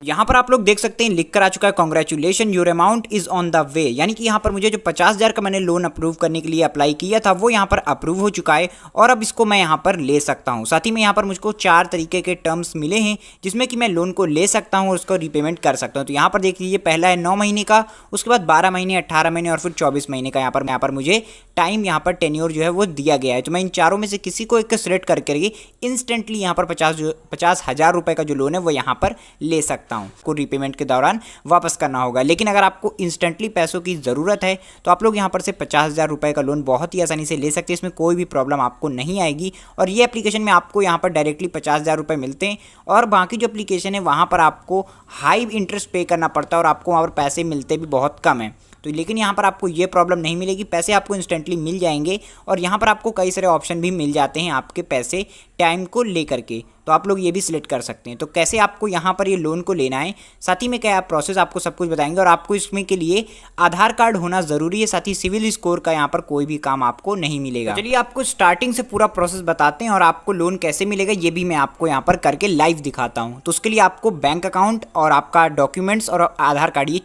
यहाँ पर आप लोग देख सकते हैं लिख कर आ चुका है congratulation your amount is on the way, यानी कि यहाँ पर मुझे जो 50,000 का मैंने लोन अप्रूव करने के लिए अप्लाई किया था वो यहाँ पर अप्रूव हो चुका है और अब इसको मैं यहाँ पर ले सकता हूँ। साथ ही में यहाँ पर मुझको 4 तरीके के टर्म्स मिले हैं जिसमें कि मैं लोन को ले सकता हूँ और उसको रीपेमेंट कर सकता हूँ। तो यहाँ पर देख लीजिए, पहला है 9 महीने का, उसके बाद 12 महीने, 18 महीने और फिर 24 महीने का यहाँ पर मुझे टाइम यहाँ पर टेन्योर जो है वो दिया गया है। तो मैं इन चारों में से किसी को एक सिलेक्ट करके इंस्टेंटली यहाँ पर 50,000 रुपये का जो लोन है वो यहाँ पर ले सकता हूँ। को रीपेमेंट के दौरान वापस करना होगा, लेकिन अगर आपको इंस्टेंटली पैसों की ज़रूरत है तो आप लोग यहाँ पर से 50,000 रुपये का लोन बहुत ही आसानी से ले सकते हैं। इसमें कोई भी प्रॉब्लम आपको नहीं आएगी और ये एप्लीकेशन में आपको यहाँ पर डायरेक्टली 50,000 रुपये मिलते हैं और बाकी जो एप्लीकेशन है वहाँ पर आपको हाई इंटरेस्ट पे करना पड़ता है और आपको वहाँ पर पैसे मिलते भी बहुत कम है। तो लेकिन यहाँ पर आपको ये प्रॉब्लम नहीं मिलेगी, पैसे आपको इंस्टेंटली मिल जाएंगे और यहाँ पर आपको कई सारे ऑप्शन भी मिल जाते हैं आपके पैसे टाइम को लेकर के, तो आप लोग ये भी सिलेक्ट कर सकते हैं। तो कैसे आपको यहाँ पर ये लोन को लेना है, साथ ही में क्या प्रोसेस आपको सब कुछ बताएंगे और आपको इसमें के लिए आधार कार्ड होना ज़रूरी है, साथ ही सिविल स्कोर का यहाँ पर कोई भी काम आपको नहीं मिलेगा। चलिए आपको स्टार्टिंग से पूरा प्रोसेस बताते हैं और आपको लोन कैसे मिलेगा ये भी मैं आपको यहाँ पर करके लाइव दिखाता हूँ। तो उसके लिए आपको बैंक अकाउंट और आपका डॉक्यूमेंट्स और आधार कार्ड, ये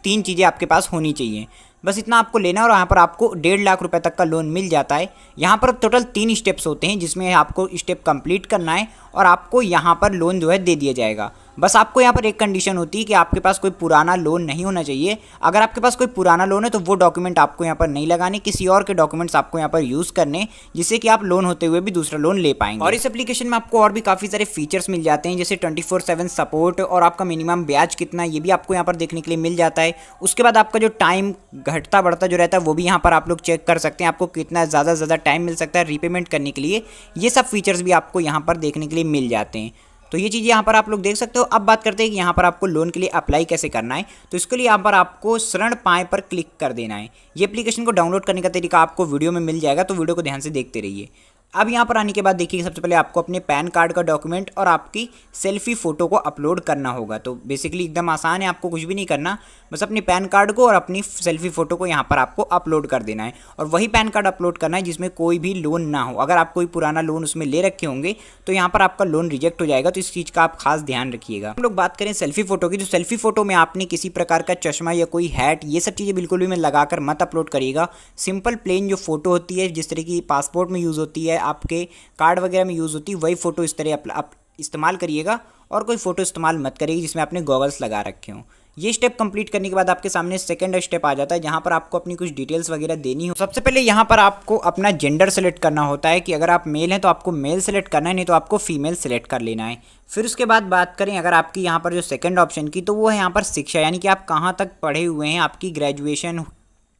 तीन चीज़ें आपके पास होनी चाहिए। बस इतना आपको लेना है और यहाँ पर आपको 1.5 लाख रुपए तक का लोन मिल जाता है। यहाँ पर टोटल 3 स्टेप्स होते हैं जिसमें आपको स्टेप कंप्लीट करना है और आपको यहाँ पर लोन जो है दे दिया जाएगा। बस आपको यहाँ पर एक कंडीशन होती है कि आपके पास कोई पुराना लोन नहीं होना चाहिए। अगर आपके पास कोई पुराना लोन है तो वो डॉक्यूमेंट आपको यहाँ पर नहीं लगाने, किसी और के डॉक्यूमेंट्स आपको यहाँ पर यूज़ करने, जिससे कि आप लोन होते हुए भी दूसरा लोन ले पाएंगे। और इस एप्लीकेशन में आपको और भी काफ़ी सारे फीचर्स मिल जाते हैं, जैसे 24/7 सपोर्ट और आपका मिनिमम ब्याज कितना ये भी आपको यहाँ पर देखने के लिए मिल जाता है। उसके बाद आपका जो टाइम घटता बढ़ता जो रहता है वो भी यहाँ पर आप लोग चेक कर सकते हैं, आपको कितना ज़्यादा टाइम मिल सकता है रीपेमेंट करने के लिए। ये सब फीचर्स भी आपको यहाँ पर देखने के लिए मिल जाते हैं। तो ये चीज़ें यहाँ पर आप लोग देख सकते हो। अब बात करते हैं कि यहाँ पर आपको लोन के लिए अप्लाई कैसे करना है। तो इसके लिए यहाँ पर आपको शरण पाएँ पर क्लिक कर देना है। ये एप्लीकेशन को डाउनलोड करने का तरीका आपको वीडियो में मिल जाएगा, तो वीडियो को ध्यान से देखते रहिए। अब यहाँ पर आने के बाद देखिए, सबसे पहले आपको अपने पैन कार्ड का डॉक्यूमेंट और आपकी सेल्फी फ़ोटो को अपलोड करना होगा। तो बेसिकली एकदम आसान है, आपको कुछ भी नहीं करना, बस अपने पैन कार्ड को और अपनी सेल्फी फ़ोटो को यहाँ पर आपको अपलोड कर देना है और वही पैन कार्ड अपलोड करना है जिसमें कोई भी लोन ना हो। अगर आप कोई पुराना लोन उसमें ले रखे होंगे तो यहाँ पर आपका लोन रिजेक्ट हो जाएगा, तो इस चीज़ का आप खास ध्यान रखिएगा। हम लोग बात करें सेल्फी फ़ोटो की, तो सेल्फी फ़ोटो में आपने किसी प्रकार का चश्मा या कोई हैट, ये सब चीज़ें बिल्कुल भी में लगाकर मत अपलोड करिएगा। सिंपल प्लेन जो फ़ोटो होती है, जिस तरह की पासपोर्ट में यूज़ होती है, आपके कार्ड वगैरह में यूज़ होती है, वही फ़ोटो इस तरह आप इस्तेमाल करिएगा और कोई फ़ोटो इस्तेमाल मत करिएगा जिसमें आपने गॉगल्स लगा रखे हों। ये स्टेप कंप्लीट करने के बाद आपके सामने सेकंड स्टेप आ जाता है, जहाँ पर आपको अपनी कुछ डिटेल्स वगैरह देनी हो। सबसे पहले यहाँ पर आपको अपना जेंडर सेलेक्ट करना होता है कि अगर आप मेल हैं तो आपको मेल सेलेक्ट करना है, नहीं तो आपको फीमेल सेलेक्ट कर लेना है। फिर उसके बाद बात करें अगर आपकी यहाँ पर जो सेकंड ऑप्शन की, तो वो है यहाँ पर शिक्षा, यानी कि आप कहाँ तक पढ़े हुए हैं, आपकी ग्रेजुएशन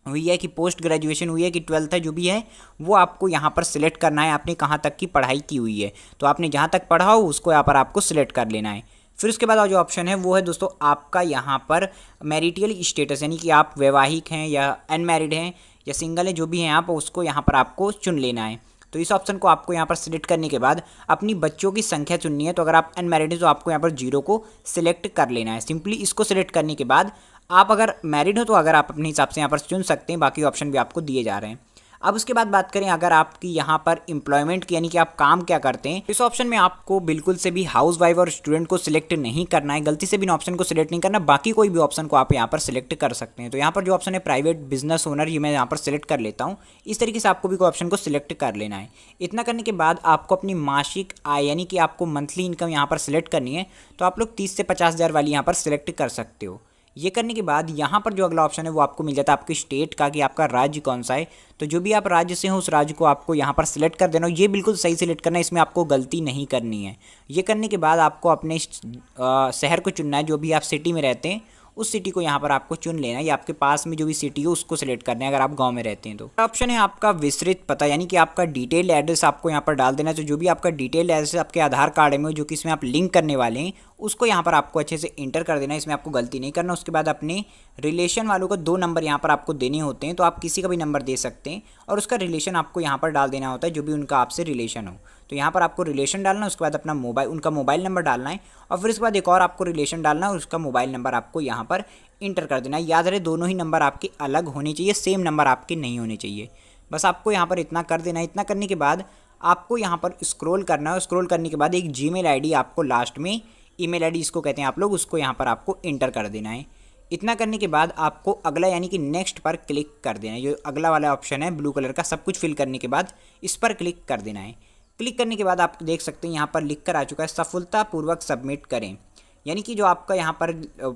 हुई है कि पोस्ट ग्रेजुएशन हुई है कि 12th है, जो भी है वो आपको यहाँ पर सिलेक्ट करना है, आपने कहाँ तक की पढ़ाई की हुई है। तो आपने जहाँ तक पढ़ा हो उसको यहाँ पर आपको सिलेक्ट कर लेना है। फिर उसके बाद जो ऑप्शन है वो है दोस्तों आपका यहाँ पर मैरिटल स्टेटस, यानी कि आप वैवाहिक हैं या अनमैरिड हैं या सिंगल है, जो भी हैं आप, उसको यहाँ पर आपको चुन लेना है। तो इस ऑप्शन को आपको यहाँ पर सिलेक्ट करने के बाद अपनी बच्चों की संख्या चुननी है। तो अगर आप अनमैरिड हैं तो आपको यहाँ पर 0 को सिलेक्ट कर लेना है। सिंपली इसको सिलेक्ट करने के बाद आप अगर मैरिड हो तो अगर आप अपने हिसाब से यहाँ पर चुन सकते हैं, बाकी ऑप्शन भी आपको दिए जा रहे हैं। अब उसके बाद बात करें अगर आपकी यहाँ पर एम्प्लॉयमेंट की, यानी कि आप काम क्या करते हैं, इस ऑप्शन में आपको बिल्कुल से भी हाउस वाइफ और स्टूडेंट को सिलेक्ट नहीं करना है, गलती से भी इन ऑप्शन को सिलेक्ट नहीं करना, बाकी कोई भी ऑप्शन को आप यहाँ पर सिलेक्ट कर सकते हैं। तो यहाँ पर जो ऑप्शन है प्राइवेट बिजनेस ओनर, ये मैं यहाँ पर सिलेक्ट कर लेता हूँ। इस तरीके से आपको भी कोई ऑप्शन को सिलेक्ट कर लेना है। इतना करने के बाद आपको अपनी मासिक आय, यानी कि आपको मंथली इनकम यहाँ पर सिलेक्ट करनी है। तो आप लोग 30 से 50,000 वाली यहाँ पर सिलेक्ट कर सकते हो। ये करने के बाद यहाँ पर जो अगला ऑप्शन है वो आपको मिल जाता है आपके स्टेट का, कि आपका राज्य कौन सा है। तो जो भी आप राज्य से हो उस राज्य को आपको यहाँ पर सिलेक्ट कर देना। ये बिल्कुल सही सिलेक्ट करना है, इसमें आपको गलती नहीं करनी है। ये करने के बाद आपको अपने शहर को चुनना है, जो भी आप सिटी में रहते हैं उस सिटी को यहाँ पर आपको चुन लेना है, या आपके पास में जो भी सिटी हो उसको सिलेक्ट करना है अगर आप गांव में रहते हैं। तो ऑप्शन है आपका विस्तृत पता, यानी कि आपका डिटेल एड्रेस आपको यहाँ पर डाल देना है। तो जो भी आपका डिटेल एड्रेस आपके आधार कार्ड में जो कि इसमें आप लिंक करने वाले हैं उसको यहाँ पर आपको अच्छे से इंटर कर देना है, इसमें आपको गलती नहीं करना। उसके बाद अपने रिलेशन वालों को 2 नंबर यहाँ पर आपको देने होते हैं, तो आप किसी का भी नंबर दे सकते हैं और उसका रिलेशन आपको यहाँ पर डाल देना होता है, जो भी उनका आपसे रिलेशन हो। तो यहाँ पर आपको रिलेशन डालना है, उसके बाद अपना उनका मोबाइल नंबर डालना है और फिर उसके बाद एक और आपको रिलेशन डालना है और उसका मोबाइल नंबर आपको यहाँ पर इंटर कर देना है। याद रहे दोनों ही नंबर आपके अलग होने चाहिए, सेम नंबर आपके नहीं होने चाहिए। बस आपको यहाँ पर इतना कर देना है। इतना करने के बाद आपको यहाँ पर स्क्रॉल करना है। स्क्रॉल करने के बाद एक जीमेल आईडी आपको लास्ट में ईमेल आईडी जिसको कहते हैं आप लोग, उसको यहाँ पर आपको इंटर कर देना है। इतना करने के बाद आपको अगला यानी कि नेक्स्ट पर क्लिक कर देना है। जो अगला वाला ऑप्शन है ब्लू कलर का, सब कुछ फिल करने के बाद इस पर क्लिक कर देना है। क्लिक करने के बाद आप देख सकते हैं यहाँ पर लिख कर आ चुका है सफलतापूर्वक सबमिट करें, यानी कि जो आपका यहाँ पर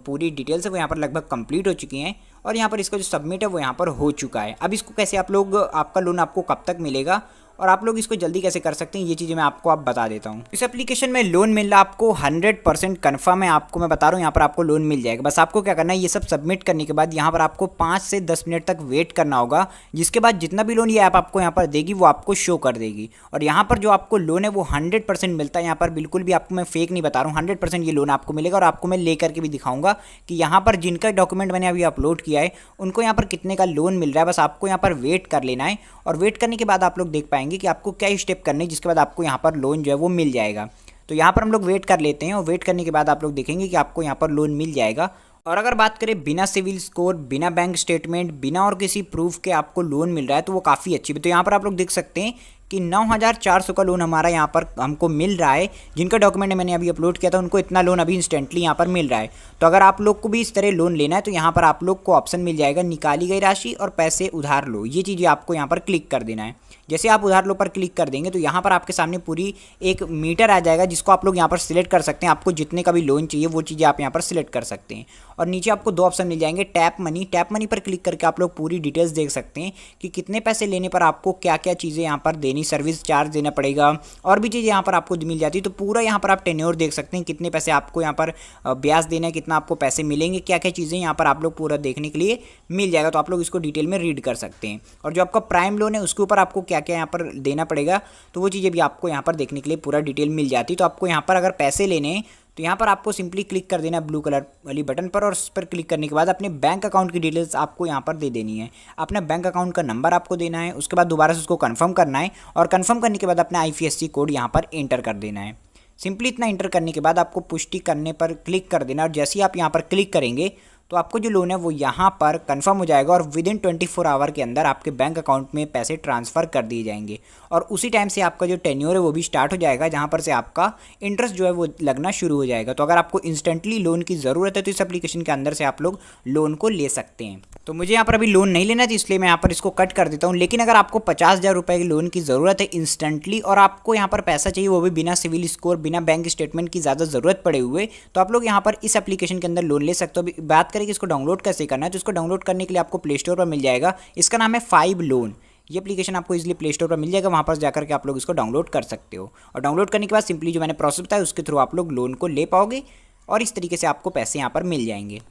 पूरी डिटेल्स है वो यहाँ पर लगभग कंप्लीट हो चुकी हैं और यहाँ पर इसका जो सबमिट है वो यहाँ पर हो चुका है। अब इसको कैसे आप लोग, आपका लोन आपको कब तक मिलेगा और आप लोग इसको जल्दी कैसे कर सकते हैं, ये चीज़ें मैं आपको आप बता देता हूँ। इस एप्लीकेशन में लोन मिलना आपको 100% कन्फर्म है, आपको मैं बता रहा हूँ यहाँ पर आपको लोन मिल जाएगा। बस आपको क्या करना है, ये सब सबमिट करने के बाद यहाँ पर आपको 5 से 10 मिनट तक वेट करना होगा, जिसके बाद जितना भी लोन ये ऐप आपको यहाँ पर देगी वो आपको शो कर देगी। और यहाँ पर जो आपको लोन है वो 100% मिलता है। यहाँ पर बिल्कुल भी आपको मैं फेक नहीं बता रहा हूँ, 100% ये लोन आपको मिलेगा। और आपको मैं ले करके भी दिखाऊंगा कि यहाँ पर जिनका डॉक्यूमेंट मैंने अभी अपलोड किया है उनको यहाँ पर कितने का लोन मिल रहा है। बस आपको यहाँ पर वेट कर लेना है और वेट करने के बाद आप लोग देख पाएंगे कि आपको क्या स्टेप करने, जिसके बाद आपको यहाँ पर लोन जो है वो मिल जाएगा। तो यहाँ पर हम लोग वेट कर लेते हैं और वेट करने के बाद आप लोग देखेंगे कि आपको यहाँ पर लोन मिल जाएगा। और अगर बात करें बिना सिविल स्कोर, बिना बैंक स्टेटमेंट, बिना और किसी प्रूफ के आपको लोन मिल रहा है तो वो काफ़ी अच्छी भी। तो यहाँ पर आप लोग देख सकते हैं कि 9400 का लोन हमारा यहाँ पर हमको मिल रहा है। जिनका डॉक्यूमेंट मैंने अभी अपलोड किया था उनको इतना लोन अभी इंस्टेंटली यहाँ पर मिल रहा है। तो अगर आप लोग को भी इस तरह लोन लेना है तो यहाँ पर आप लोग को ऑप्शन मिल जाएगा निकाली गई राशि और पैसे उधार लो, ये चीज़ें आपको यहाँ पर क्लिक कर देना है। जैसे आप उधार लो पर क्लिक कर देंगे तो यहाँ पर आपके सामने पूरी एक मीटर आ जाएगा, जिसको आप लोग यहाँ पर सिलेक्ट कर सकते हैं। आपको जितने का भी लोन चाहिए वो चीज़ें आप यहाँ पर सिलेक्ट कर सकते हैं। और नीचे आपको 2 ऑप्शन मिल जाएंगे, टैप मनी। टैप मनी पर क्लिक करके आप लोग पूरी डिटेल्स देख सकते हैं कि कितने पैसे लेने पर आपको क्या क्या चीज़ें यहाँ पर देनी, सर्विस चार्ज देना पड़ेगा और भी चीज़ें यहाँ पर आपको मिल जाती है। तो पूरा यहाँ पर आप टेन्योर देख सकते हैं, कितने पैसे आपको यहाँ पर ब्याज देना है, कितना आपको पैसे मिलेंगे, क्या क्या चीज़ें यहाँ पर आप लोग पूरा देखने के लिए मिल जाएगा। तो आप लोग इसको डिटेल में रीड कर सकते हैं। और जो आपका प्राइम लोन है उसके ऊपर आपको क्या क्या यहाँ पर देना पड़ेगा तो वो चीज़ें भी आपको यहाँ पर देखने के लिए पूरा डिटेल मिल जाती है। तो आपको यहाँ पर अगर पैसे लेने हैं तो यहाँ पर आपको सिंपली क्लिक कर देना है ब्लू कलर वाली बटन पर और उस पर क्लिक करने के बाद अपने बैंक अकाउंट की डिटेल्स आपको यहाँ पर दे देनी है। अपना बैंक अकाउंट का नंबर आपको देना है, उसके बाद दोबारा से उसको कंफर्म करना है और कंफर्म करने के बाद अपना IFSC कोड यहाँ पर एंटर कर देना है। सिंपली इतना एंटर करने के बाद आपको पुष्टि करने पर क्लिक कर देना और जैसे ही आप यहाँ पर क्लिक करेंगे तो आपको जो लोन है वो यहाँ पर कंफर्म हो जाएगा और विदिन 24 आवर के अंदर आपके बैंक अकाउंट में पैसे ट्रांसफ़र कर दिए जाएंगे। और उसी टाइम से आपका जो टेन्योर है वो भी स्टार्ट हो जाएगा, जहाँ पर से आपका इंटरेस्ट जो है वो लगना शुरू हो जाएगा। तो अगर आपको इंस्टेंटली लोन की ज़रूरत है तो इस एप्लीकेशन के अंदर से आप लोग लोन को ले सकते हैं। तो मुझे यहाँ पर अभी लोन नहीं लेना था इसलिए मैं यहाँ पर इसको कट कर देता हूँ। लेकिन अगर आपको 50,000 रुपये की लोन की ज़रूरत है इंस्टेंटली और आपको यहाँ पर पैसा चाहिए वो भी बिना सिविल स्कोर, बिना बैंक स्टेटमेंट की ज़्यादा ज़रूरत पड़े हुए, तो आप लोग यहाँ पर इस एप्लीकेशन के अंदर लोन ले सकते हो। अभी बात करें कि इसको डाउनलोड कैसे करना है, तो इसको डाउनलोड करने के लिए आपको प्ले स्टोर पर मिल जाएगा। इसका नाम है 5 लोन। ये एप्लीकेशन आपको इजीली प्ले स्टोर पर मिल जाएगा, वहाँ पर जाकर के आप लोग इसको डाउनलोड कर सकते हो। और डाउनलोड करने के बाद सिंपली जो मैंने प्रोसेस बताया उसके थ्रू आप लोग लोन को ले पाओगे और इस तरीके से आपको पैसे यहाँ पर मिल जाएंगे।